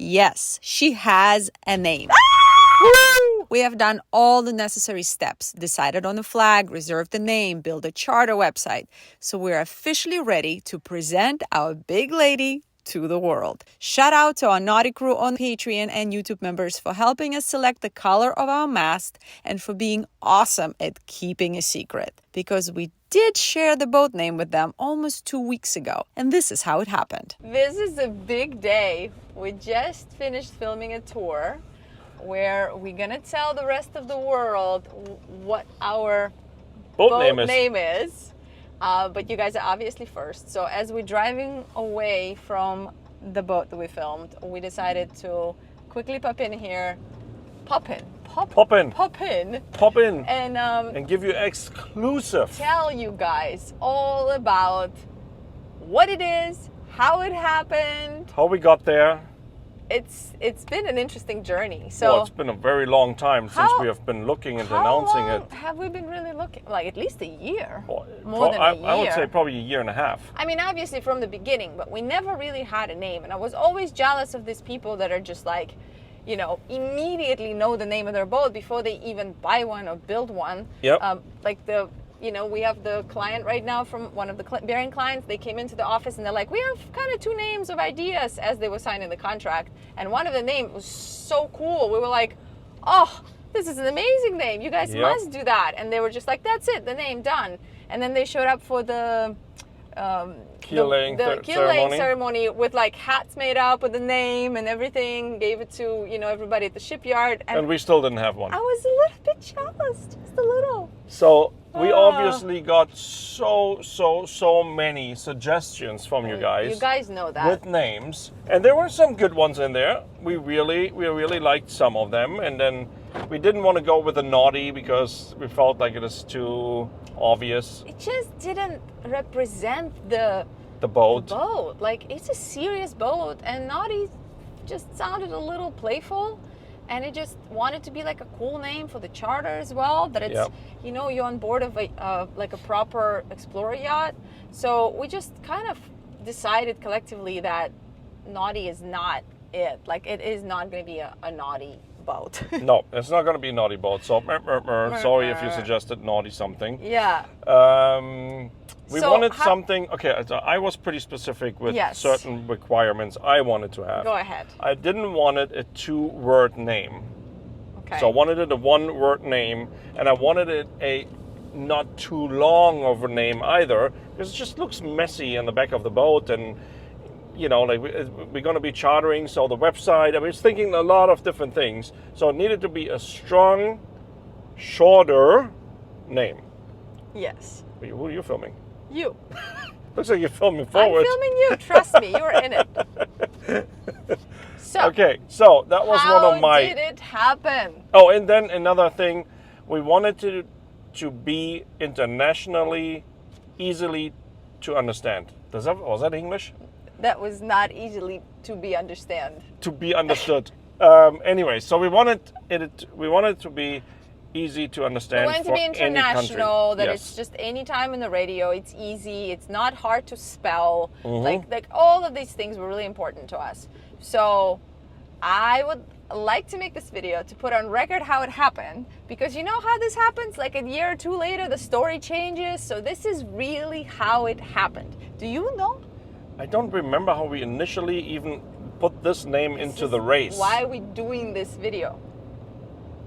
Yes, she has a name. We have done all the necessary steps, decided on the flag, reserved the name, built a charter website. So we're officially ready to present our big lady to the world. Shout out to our Naughty Crew on Patreon and YouTube members for helping us select the color of our mast and for being awesome at keeping a secret. Because we did share the boat name with them almost 2 weeks ago. And this is how it happened. This is a big day. We just finished filming a tour where we're gonna tell the rest of the world what our boat name is. But you guys are obviously first. So as we're driving away from the boat that we filmed, we decided to quickly pop in, and give you exclusive. Tell you guys all about what it is, how it happened, how we got there. It's been an interesting journey. Well, it's been a very long time since we have been looking and announcing it. Have we been really looking? Like at least a year. More than a year. I would say probably a year and a half. I mean, obviously from the beginning, but we never really had a name. And I was always jealous of these people that are just like, you know, immediately know the name of their boat before they even buy one or build one. Yep. We have the client right now from one of the Bearing clients. They came into the office and they're like, we have kind of 2 names of ideas as they were signing the contract. And one of the names was so cool. We were like, oh, this is an amazing name. You guys must do that. And they were just like, that's it, the name, done. And then they showed up for the keel laying ceremony with like hats made up with the name and everything. Gave it to, everybody at the shipyard. And we still didn't have one. I was a little bit jealous, just a little. So we obviously got so many suggestions from you guys. You guys know that. With names. And there were some good ones in there. We really liked some of them. And then we didn't want to go with the naughty because we felt like it is too obvious. It just didn't represent the boat. Like, it's a serious boat, and naughty just sounded a little playful. And it just wanted to be like a cool name for the charter as well. That it's, you're on board of a proper explorer yacht. So we just kind of decided collectively that naughty is not it. Like, it is not going to be a naughty boat. No, it's not going to be a naughty boat. So sorry if you suggested naughty something. Yeah. We wanted something. Okay, so I was pretty specific with certain requirements I wanted to have. Go ahead. I didn't want it a 2-word name. Okay. So I wanted it a 1-word name, and I wanted it a not too long of a name either, because it just looks messy in the back of the boat, and we're going to be chartering, so the website. I was thinking a lot of different things, so it needed to be a strong, shorter name. Yes. Who are you filming? You. Looks like you're filming forward. I'm filming you. Trust me, you're in it. Okay, so that was one of my... How did it happen? Oh, and then another thing, we wanted to be internationally easily to understand. Was that English? That was not easily to be understood. To be understood. Anyway, so we wanted it to be easy to understand. We want to be international. That yes. It's just any time in the radio. It's easy. It's not hard to spell. Mm-hmm. Like all of these things were really important to us. So I would like to make this video to put on record how it happened, because you know how this happens. Like a year or 2 later, the story changes. So this is really how it happened. Do you know? I don't remember how we initially even put this name into the race. Why are we doing this video?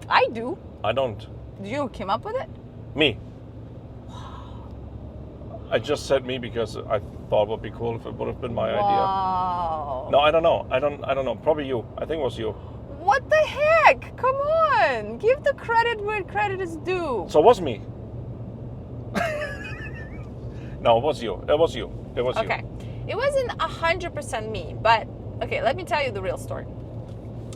I do. I don't. You came up with it? Me. I just said me because I thought it would be cool if it would have been my idea. No, I don't know. I don't know. Probably you. I think it was you. What the heck? Come on. Give the credit where credit is due. So it was me. No, it was you. It was you. Okay. It wasn't 100% me, but okay, let me tell you the real story.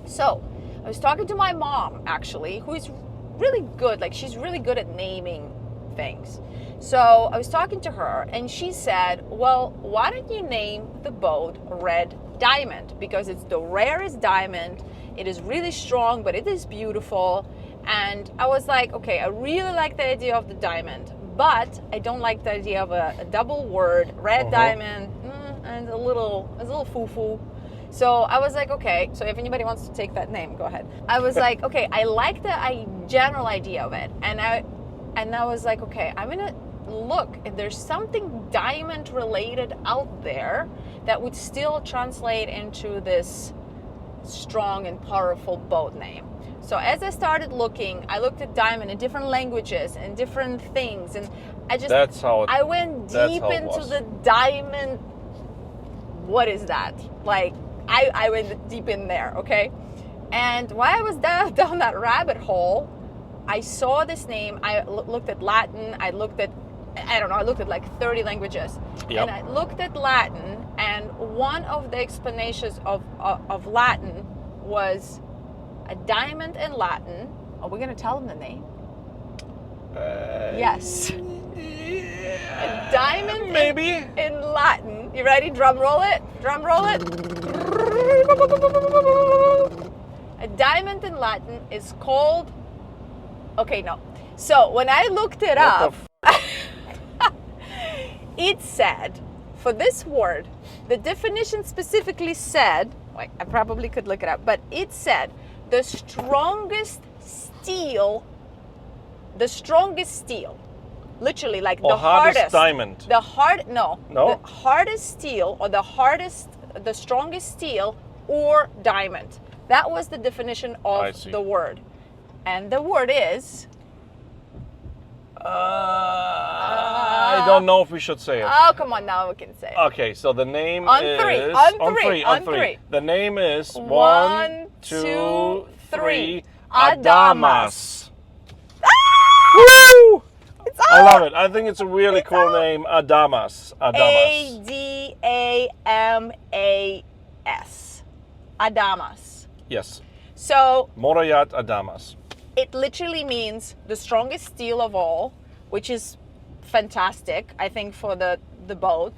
So, I was talking to my mom, actually, who is really good. Like, she's really good at naming things. So, I was talking to her, and she said, well, why don't you name the boat Red Diamond? Because it's the rarest diamond. It is really strong, but it is beautiful. And I was like, okay, I really like the idea of the diamond, but I don't like the idea of a double word, red diamond. And a little foo-foo. So I was like, okay, so if anybody wants to take that name, go ahead. I was like, okay, I like the general idea of it. And I was like, okay, I'm gonna look if there's something diamond related out there that would still translate into this strong and powerful boat name. So as I started looking, I looked at diamond in different languages and different things, and I went deep into the diamond. What is that? Like, I went deep in there, okay? And while I was down that rabbit hole, I saw this name. I looked at Latin. I looked at like 30 languages. Yep. And I looked at Latin, and one of the explanations of Latin was a diamond in Latin. Are we going to tell them the name? Yes. A diamond maybe in Latin. You ready? Drum roll it. Drum roll it. A diamond in Latin is called... Okay, no. So when I looked it up, it said, for this word, the definition specifically said, like, I probably could look it up, but it said the strongest steel, literally, like the hardest diamond. The hardest steel, or the strongest steel or diamond. That was the definition of the word. And the word is... I don't know if we should say it. Oh, come on, now we can say it. Okay, so the name On is... three. The name is... 1, 2, 3. Adamas. Woo! I love it. I think it's a really cool name. Adamas. Adamas. Adamas. Yes. So... Morayat Adamas. It literally means the strongest steel of all, which is fantastic, I think, for the boat.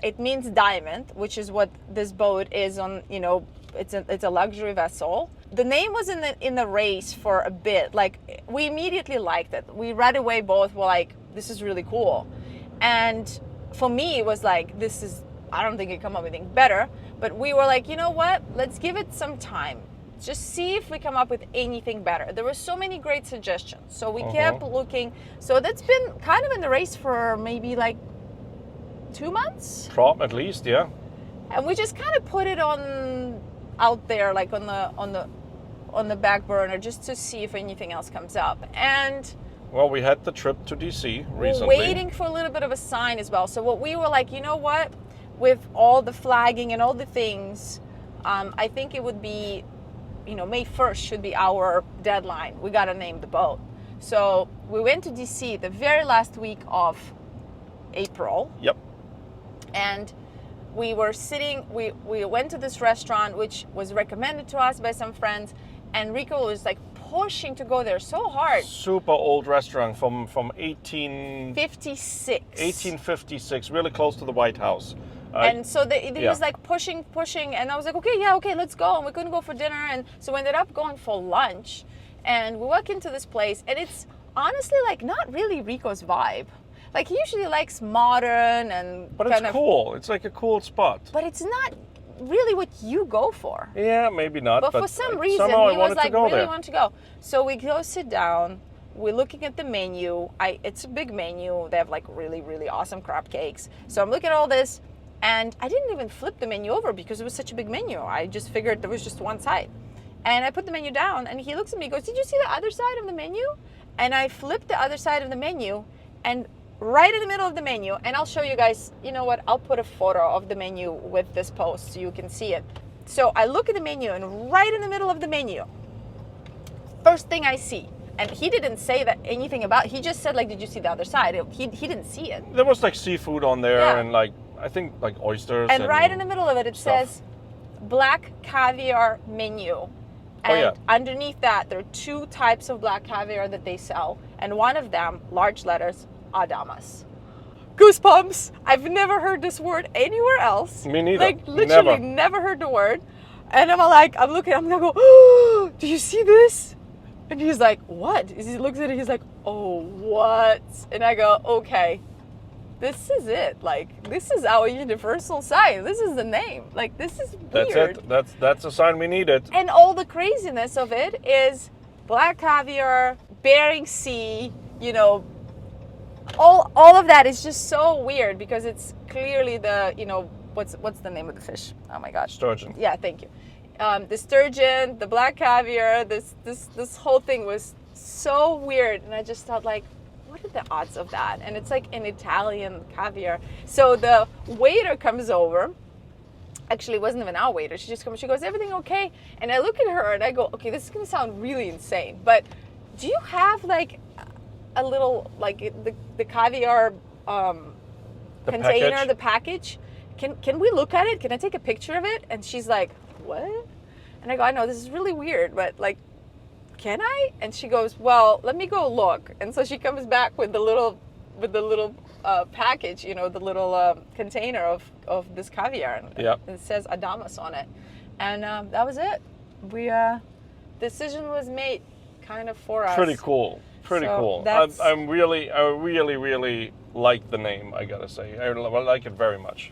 It means diamond, which is what this boat is on. You know, it's a luxury vessel. The name was in the race for a bit. Like, we immediately liked it. We right away both were like, this is really cool. And for me, it was like, I don't think it come up with anything better. But we were like, you know what? Let's give it some time. Just see if we come up with anything better. There were so many great suggestions. So we kept looking. So that's been kind of in the race for maybe like 2 months. At least, yeah. And we just kind of put it out there, like on the back burner, just to see if anything else comes up. And well, we had the trip to DC recently. We're waiting for a little bit of a sign as well. So what we were like, you know what? With all the flagging and all the things, I think it would be... May 1st should be our deadline. We got to name the boat. So we went to DC the very last week of April. Yep. And we were sitting, we went to this restaurant, which was recommended to us by some friends. And Rico was like pushing to go there so hard. Super old restaurant from 1856. 1856, really close to the White House. And so he was like pushing, and I was like, okay, let's go. And we couldn't go for dinner, and so we ended up going for lunch. And we walk into this place, and it's honestly like not really Rico's vibe. Like, he usually likes modern and but it's cool. It's like a cool spot. But it's not really what you go for. Yeah, maybe not. But for some reason, he was like, really want to go. So we go sit down. We're looking at the menu. It's a big menu. They have like really, really awesome crab cakes. So I'm looking at all this. And I didn't even flip the menu over because it was such a big menu. I just figured there was just one side. And I put the menu down, and he looks at me and goes, did you see the other side of the menu? And I flipped the other side of the menu, and right in the middle of the menu, and I'll show you guys, you know what, I'll put a photo of the menu with this post so you can see it. So I look at the menu, and right in the middle of the menu, first thing I see, and he didn't say that anything about, he just said, like, did you see the other side? He didn't see it. There was like seafood on there, and like, I think like oysters. And right in the middle of it, says black caviar menu. And underneath that, there are 2 types of black caviar that they sell. And one of them, large letters, Adamas. Goosebumps. I've never heard this word anywhere else. Me neither. Like, literally never heard the word. And I'm looking, I'm gonna go, oh, do you see this? And he's like, what? He looks at it, he's like, oh, what? And I go, okay. this is it. Like, this is our universal sign. This is the name. Like, this is weird. That's it. That's a sign we needed. And all the craziness of it is black caviar, Bering Sea, you know, all of that is just so weird because it's clearly the, you know, what's the name of the fish? Oh my God. Sturgeon. Yeah, thank you. The sturgeon, the black caviar, this whole thing was so weird. And I just thought, like, what are the odds of that? And it's like an Italian caviar. So the waiter comes over. Actually, it wasn't even our waiter. She just comes, she goes, everything okay? And I look at her and I go, okay, this is going to sound really insane, but do you have like a little, like the caviar container, package? the package? Can we look at it? Can I take a picture of it? And she's like, what? And I go, I know this is really weird, but like, can I? And she goes, well, let me go look. And so she comes back with the little package, you know, the little container of this caviar. And it says Adamas on it. And that was it. We decision was made kind of for us. Pretty cool. Pretty cool. I really like the name, I gotta say. I like it very much.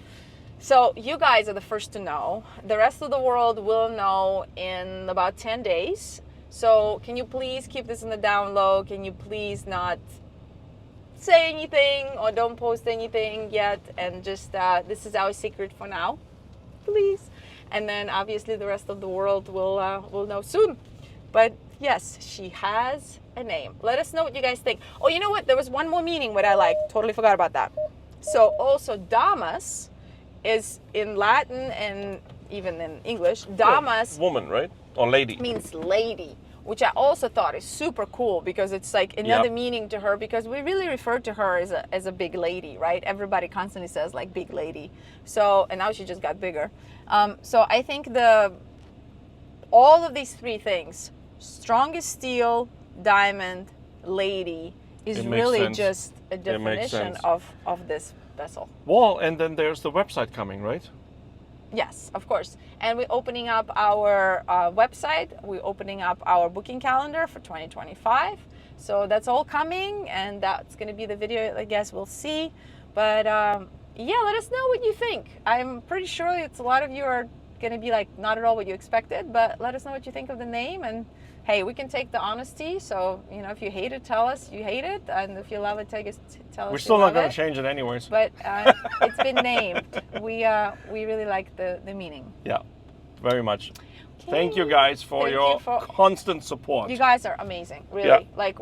So you guys are the first to know. The rest of the world will know in about 10 days. So can you please keep this in the down low? Can you please not say anything or don't post anything yet? And just this is our secret for now, please. And then obviously the rest of the world will know soon. But yes, she has a name. Let us know what you guys think. Oh, you know what? There was one more meaning what I like. Totally forgot about that. So also damas is in Latin and even in English. Damas, woman, right? Or lady. Means lady, which I also thought is super cool because it's like another meaning to her, because we really refer to her as a big lady, right? Everybody constantly says like big lady. So, and now she just got bigger. So I think all of these three things, strong as steel, diamond, lady, is really just a definition of this vessel. Well, and then there's the website coming, right? Yes, of course. And we're opening up our website. We're opening up our booking calendar for 2025. So that's all coming, and that's going to be the video, I guess, we'll see. But yeah, let us know what you think. I'm pretty sure it's a lot of you are going to be like, not at all what you expected, but let us know what you think of the name. And hey, we can take the honesty. So, you know, if you hate it, tell us you hate it. And if you love it, tell us we're still not going to change it anyways. But it's been named. We really like the meaning. Yeah, very much. Okay. Thank you guys for your constant support. You guys are amazing, really. Yeah. Like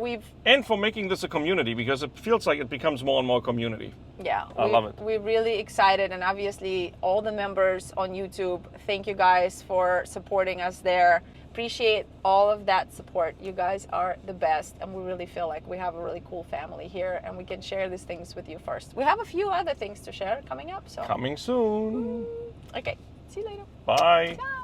and for making this a community, because it feels like it becomes more and more community. Yeah, I love it. We're really excited, and obviously all the members on YouTube, thank you guys for supporting us there. Appreciate all of that support. You guys are the best, and we really feel like we have a really cool family here, and we can share these things with you first. We have a few other things to share coming up. So coming soon. Okay, see you later. Bye. Ciao.